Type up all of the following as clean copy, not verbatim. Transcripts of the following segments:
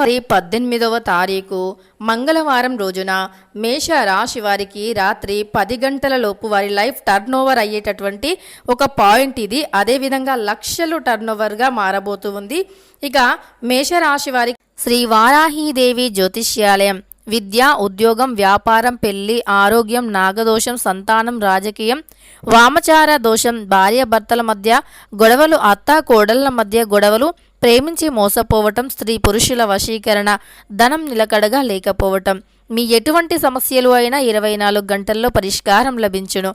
మరి 18వ తారీఖు మంగళవారం రోజున మేష రాశి వారికి రాత్రి 10 గంటల లోపు వారి లైఫ్ టర్న్ ఓవర్ అయ్యేటటువంటి ఒక పాయింట్ ఇది. అదేవిధంగా లక్షలు టర్న్ ఓవర్గా మారబోతూ ఉంది. ఇక మేషరాశి వారికి శ్రీ వారాహీదేవి జ్యోతిష్యాలయం విద్య, ఉద్యోగం, వ్యాపారం, పెళ్లి, ఆరోగ్యం, నాగదోషం, సంతానం, రాజకీయం, వామచార దోషం, భార్యాభర్తల మధ్య గొడవలు, అత్త కోడళ్ల మధ్య గొడవలు, ప్రేమించి మోసపోవటం, స్త్రీ పురుషుల వశీకరణ, ధనం నిలకడగా లేకపోవటం, మీ ఎటువంటి సమస్యలు అయినా 24 గంటల్లో పరిష్కారం లభించును.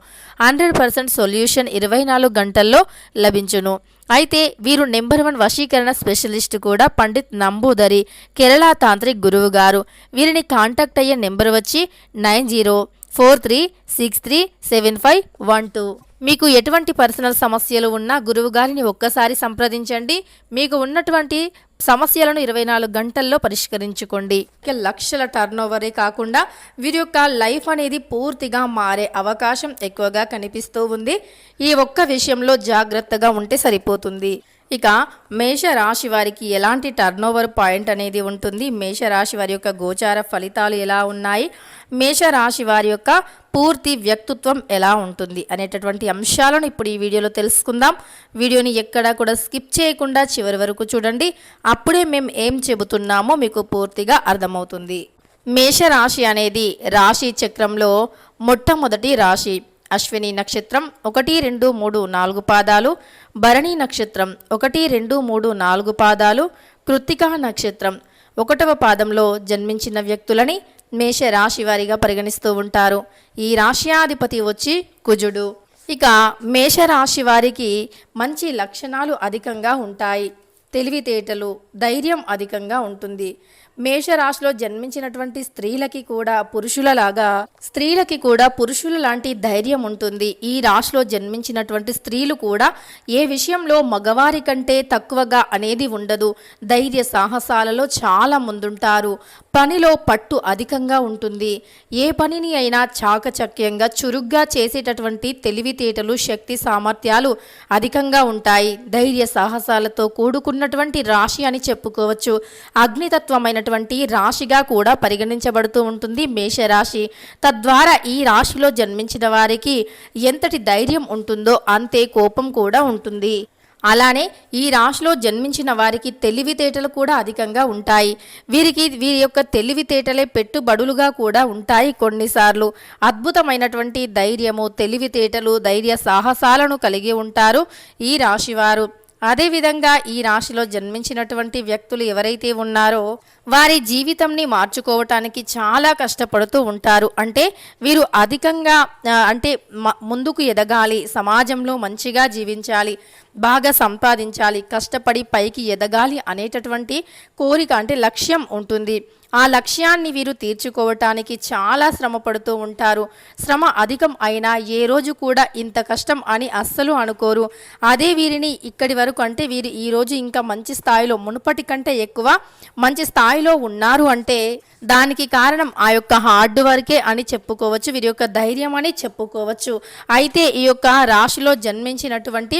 100% సొల్యూషన్ 24 గంటల్లో లభించును. అయితే వీరు నెంబర్ 1 వశీకరణ స్పెషలిస్ట్ కూడా పండిత్ నంబూదరి కేరళ తాంత్రిక్ గురువు గారు. వీరిని కాంటాక్ట్ అయ్యే నెంబర్ వచ్చి 9043637512. మీకు ఎటువంటి పర్సనల్ సమస్యలు ఉన్నా గురువుగారిని ఒక్కసారి సంప్రదించండి. మీకు ఉన్నటువంటి సమస్యలను 24 గంటల్లో పరిష్కరించుకోండి. లక్షల టర్న్ ఓవరే కాకుండా వీరి యొక్క లైఫ్ అనేది పూర్తిగా మారే అవకాశం ఎక్కువగా కనిపిస్తూ ఉంది. ఈ ఒక్క విషయంలో జాగ్రత్తగా ఉంటే సరిపోతుంది. ఇక మేషరాశి వారికి ఎలాంటి టర్న్ ఓవర్ పాయింట్ అనేది ఉంటుంది, మేషరాశి వారి యొక్క గోచార ఫలితాలు ఎలా ఉన్నాయి, మేషరాశి వారి యొక్క పూర్తి వ్యక్తిత్వం ఎలా ఉంటుంది అనేటటువంటి అంశాలను ఇప్పుడు ఈ వీడియోలో తెలుసుకుందాం. వీడియోని ఎక్కడా కూడా స్కిప్ చేయకుండా చివరి వరకు చూడండి. అప్పుడే మేము ఏం చెబుతున్నామో మీకు పూర్తిగా అర్థమవుతుంది. మేషరాశి అనేది రాశి చక్రంలో మొట్టమొదటి రాశి. అశ్విని నక్షత్రం 1, 2, 3, 4 పాదాలు, భరణి నక్షత్రం 1, 2, 3, 4 పాదాలు, కృత్తికా నక్షత్రం 1వ పాదంలో జన్మించిన వ్యక్తులని మేషరాశి వారిగా పరిగణిస్తూ ఉంటారు. ఈ రాశ్యాధిపతి వచ్చి కుజుడు. ఇక మేషరాశి వారికి మంచి లక్షణాలు అధికంగా ఉంటాయి. తెలివితేటలు, ధైర్యం అధికంగా ఉంటుంది. మేషరాశిలో జన్మించినటువంటి స్త్రీలకి కూడా పురుషుల లాంటి ధైర్యం ఉంటుంది. ఈ రాశిలో జన్మించినటువంటి స్త్రీలు కూడా ఏ విషయంలో మగవారి కంటే తక్కువగా అనేది ఉండదు. ధైర్య సాహసాలలో చాలా ముందుంటారు. పనిలో పట్టు అధికంగా ఉంటుంది. ఏ పనిని అయినా చాకచక్యంగా చురుగ్గా చేసేటటువంటి తెలివితేటలు, శక్తి సామర్థ్యాలు అధికంగా ఉంటాయి. ధైర్య సాహసాలతో కూడుకున్నటువంటి రాశి అని చెప్పుకోవచ్చు. అగ్నితత్వమైన రాశిగా కూడా పరిగణించబడుతూ ఉంటుంది మేషరాశి. తద్వారా ఈ రాశిలో జన్మించిన వారికి ఎంతటి ధైర్యం ఉంటుందో అంతే కోపం కూడా ఉంటుంది. అలానే ఈ రాశిలో జన్మించిన వారికి తెలివితేటలు కూడా అధికంగా ఉంటాయి. వీరి యొక్క తెలివితేటలే పెట్టుబడులుగా కూడా ఉంటాయి. కొన్నిసార్లు అద్భుతమైనటువంటి ధైర్యము, తెలివితేటలు, ధైర్య సాహసాలను కలిగి ఉంటారు ఈ రాశివారు. అదేవిధంగా ఈ రాశిలో జన్మించినటువంటి వ్యక్తులు ఎవరైతే ఉన్నారో వారి జీవితంని మార్చుకోవటానికి చాలా కష్టపడుతూ ఉంటారు. అంటే వీరు అధికంగా ముందుకు ఎదగాలి, సమాజంలో మంచిగా జీవించాలి, బాగా సంపాదించాలి, కష్టపడి పైకి ఎదగాలి అనేటటువంటి కోరిక లక్ష్యం ఉంటుంది. ఆ లక్ష్యాన్ని వీరు తీర్చుకోవటానికి చాలా శ్రమ పడుతూ ఉంటారు. శ్రమ అధికం అయినా ఏ రోజు కూడా ఇంత కష్టం అని అస్సలు అనుకోరు. అదే వీరిని ఇక్కడి వరకు వీరు ఈరోజు ఇంకా మంచి స్థాయిలో, మునుపటి కంటే ఎక్కువ మంచి స్థాయిలో ఉన్నారు అంటే దానికి కారణం ఆ యొక్క హార్డ్ వర్కే అని చెప్పుకోవచ్చు. వీరి యొక్క ధైర్యం అని చెప్పుకోవచ్చు. అయితే ఈ యొక్క రాశిలో జన్మించినటువంటి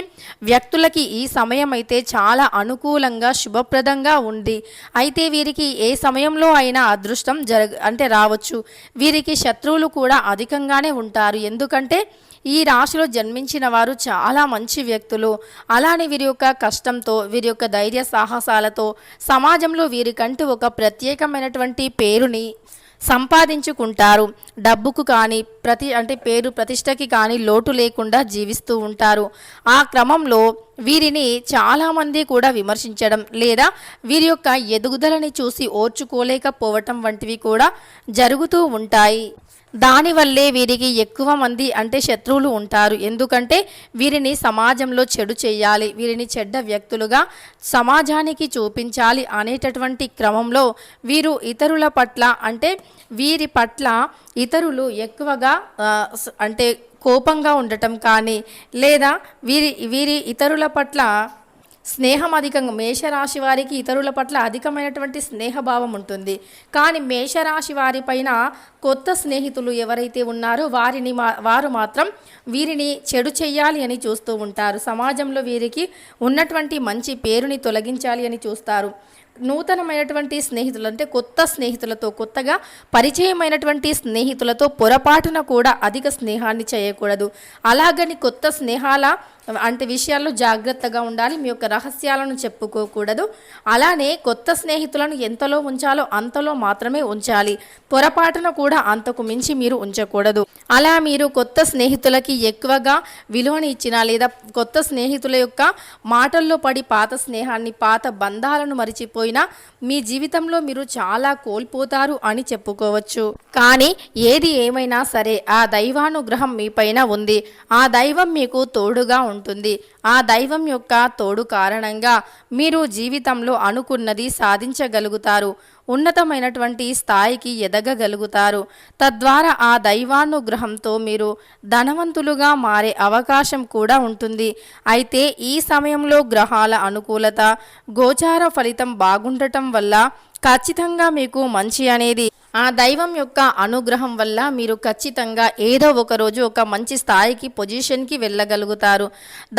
వ్యక్తులకి ఈ సమయం అయితే చాలా అనుకూలంగా, శుభప్రదంగా ఉంది. అయితే వీరికి ఏ సమయంలో అయినా అదృష్టం రావచ్చు. వీరికి శత్రువులు కూడా అధికంగానే ఉంటారు. ఎందుకంటే ఈ రాశిలో జన్మించిన వారు చాలా మంచి వ్యక్తులు. అలానే వీరి యొక్క కష్టంతో, వీరి యొక్క ధైర్య సాహసాలతో సమాజంలో వీరికంటూ ఒక ప్రత్యేకమైనటువంటి పేరుని సంపాదించుకుంటారు. డబ్బుకు కానీ పేరు ప్రతిష్టకి కానీ లోటు లేకుండా జీవిస్తూ ఉంటారు. ఆ క్రమంలో వీరిని చాలామంది కూడా విమర్శించడం లేదా వీరి యొక్క ఎదుగుదలని చూసి ఓర్చుకోలేకపోవటం వంటివి కూడా జరుగుతూ ఉంటాయి. దానివల్లే వీరికి ఎక్కువ మంది శత్రువులు ఉంటారు. ఎందుకంటే వీరిని సమాజంలో చెడు చేయాలి, వీరిని చెడ్డ వ్యక్తులుగా సమాజానికి చూపించాలి అనేటటువంటి క్రమంలో వీరు ఇతరుల పట్ల వీరి పట్ల ఇతరులు ఎక్కువగా కోపంగా ఉండటం కానీ లేదా వీరి ఇతరుల పట్ల స్నేహం అధికంగా, మేషరాశి వారికి ఇతరుల పట్ల అధికమైనటువంటి స్నేహభావం ఉంటుంది. కానీ మేషరాశి వారి పైన కొత్త స్నేహితులు ఎవరైతే ఉన్నారో వారు మాత్రం వీరిని చెడు చెయ్యాలి అని చూస్తూ ఉంటారు. సమాజంలో వీరికి ఉన్నటువంటి మంచి పేరుని తొలగించాలి అని చూస్తారు. నూతనమైనటువంటి స్నేహితులు అంటే కొత్త స్నేహితులతో, కొత్తగా పరిచయమైనటువంటి స్నేహితులతో పొరపాటున కూడా అధిక స్నేహాన్ని చేయకూడదు. అలాగని కొత్త స్నేహాల అంటే విషయాల్లో జాగ్రత్తగా ఉండాలి. మీ యొక్క రహస్యాలను చెప్పుకోకూడదు. అలానే కొత్త స్నేహితులను ఎంతలో ఉంచాలో అంతలో మాత్రమే ఉంచాలి. పొరపాటున కూడా అంతకు మించి మీరు ఉంచకూడదు. అలా మీరు కొత్త స్నేహితులకి ఎక్కువగా విలువని ఇచ్చినా లేదా కొత్త స్నేహితుల యొక్క మాటల్లో పడి పాత స్నేహాన్ని, పాత బంధాలను మరిచిపోయినా మీ జీవితంలో మీరు చాలా కోల్పోతారు అని చెప్పుకోవచ్చు. కానీ ఏది ఏమైనా సరే ఆ దైవానుగ్రహం మీపైన ఉంది. ఆ దైవం మీకు తోడుగా ఉంటుంది. ఆ దైవం యొక్క తోడు కారణంగా మీరు జీవితంలో అనుకున్నది సాధించగలుగుతారు. ఉన్నతమైనటువంటి స్థాయికి ఎదగగలుగుతారు. తద్వారా ఆ దైవానుగ్రహంతో మీరు ధనవంతులుగా మారే అవకాశం కూడా ఉంటుంది. అయితే ఈ సమయంలో గ్రహాల అనుకూలత, గోచార ఫలితం బాగుండటం వల్ల ఖచ్చితంగా మీకు మంచి అనేది ఆ దైవం యొక్క అనుగ్రహం వల్ల మీరు ఖచ్చితంగా ఏదో ఒక రోజు ఒక మంచి స్థాయికి, పొజిషన్కి వెళ్ళగలుగుతారు.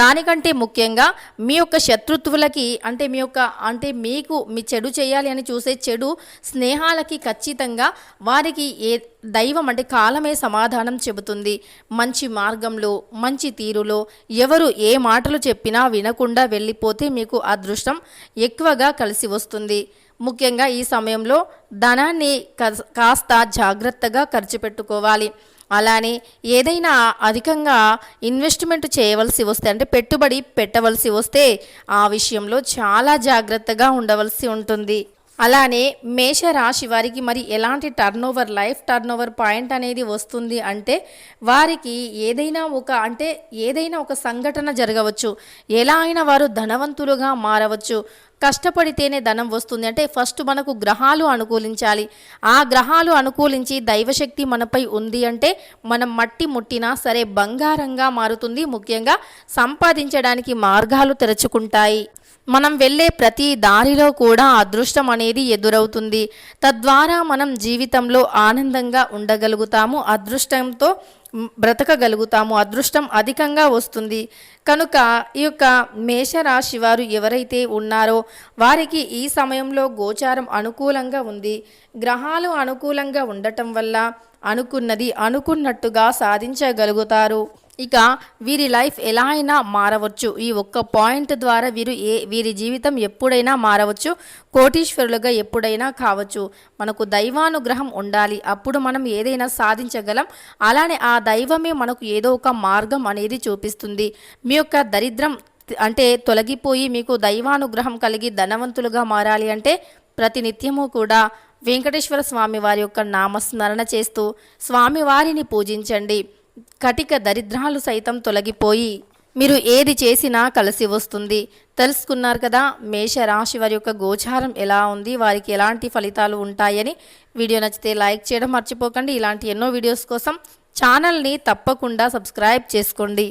దానికంటే ముఖ్యంగా మీ యొక్క శత్రుత్వులకి అంటే మీకు మీ చెడు చేయాలి అని చూసే చెడు స్నేహాలకి ఖచ్చితంగా వారికి దైవం అంటే కాలమే సమాధానం చెబుతుంది. మంచి మార్గంలో, మంచి తీరులో ఎవరు ఏ మాటలు చెప్పినా వినకుండా వెళ్ళిపోతే మీకు అదృష్టం ఎక్కువగా కలిసి వస్తుంది. ముఖ్యంగా ఈ సమయంలో ధనాన్ని కాస్త జాగ్రత్తగా ఖర్చు పెట్టుకోవాలి. అలానే ఏదైనా అధికంగా ఇన్వెస్ట్మెంట్ చేయవలసి వస్తే అంటే పెట్టుబడి పెట్టవలసి వస్తే ఆ విషయంలో చాలా జాగ్రత్తగా ఉండవలసి ఉంటుంది. అలానే మేషరాశి వారికి మరి ఎలాంటి లైఫ్ టర్నోవర్ పాయింట్ అనేది వస్తుంది అంటే వారికి ఏదైనా ఒక సంఘటన జరగవచ్చు. ఎలా అయినా వారు ధనవంతులుగా మారవచ్చు. కష్టపడితేనే ధనం వస్తుంది అంటే ఫస్ట్ మనకు గ్రహాలు అనుకూలించాలి. ఆ గ్రహాలు అనుకూలించి దైవశక్తి మనపై ఉంది అంటే మనం మట్టి ముట్టినా సరే బంగారంగా మారుతుంది. ముఖ్యంగా సంపాదించడానికి మార్గాలు తెరుచుకుంటాయి. మనం వెళ్ళే ప్రతి దారిలో కూడా అదృష్టం అనేది ఎదురవుతుంది. తద్వారా మనం జీవితంలో ఆనందంగా ఉండగలుగుతాము. అదృష్టంతో బ్రతకగలుగుతాము. అదృష్టం అధికంగా వస్తుంది. కనుక ఈ యొక్క మేషరాశి వారు ఎవరైతే ఉన్నారో వారికి ఈ సమయంలో గోచారం అనుకూలంగా ఉంది. గ్రహాలు అనుకూలంగా ఉండటం వల్ల అనుకున్నది అనుకున్నట్టుగా సాధించగలుగుతారు. ఇక వీరి లైఫ్ ఎలా అయినా మారవచ్చు. ఈ ఒక్క పాయింట్ ద్వారా వీరి జీవితం ఎప్పుడైనా మారవచ్చు. కోటీశ్వరులుగా ఎప్పుడైనా కావచ్చు. మనకు దైవానుగ్రహం ఉండాలి. అప్పుడు మనం ఏదైనా సాధించగలం. అలానే ఆ దైవమే మనకు ఏదో ఒక మార్గం అనేది చూపిస్తుంది. మీ యొక్క దరిద్రం అంటే తొలగిపోయి మీకు దైవానుగ్రహం కలిగి ధనవంతులుగా మారాలి అంటే ప్రతినిత్యము కూడా వెంకటేశ్వర స్వామి వారి యొక్క నామస్మరణ చేస్తూ స్వామివారిని పూజించండి. కటిక దరిద్రాలు సైతం తొలగిపోయి మీరు ఏది చేసినా కలిసి వస్తుంది. తెలుసుకున్నారు కదా మేషరాశి వారి యొక్క గోచారం ఎలా ఉంది, వారికి ఎలాంటి ఫలితాలు ఉంటాయని. వీడియో నచ్చితే లైక్ చేయడం మర్చిపోకండి. ఇలాంటి ఎన్నో వీడియోస్ కోసం ఛానల్ని తప్పకుండా సబ్స్క్రైబ్ చేసుకోండి.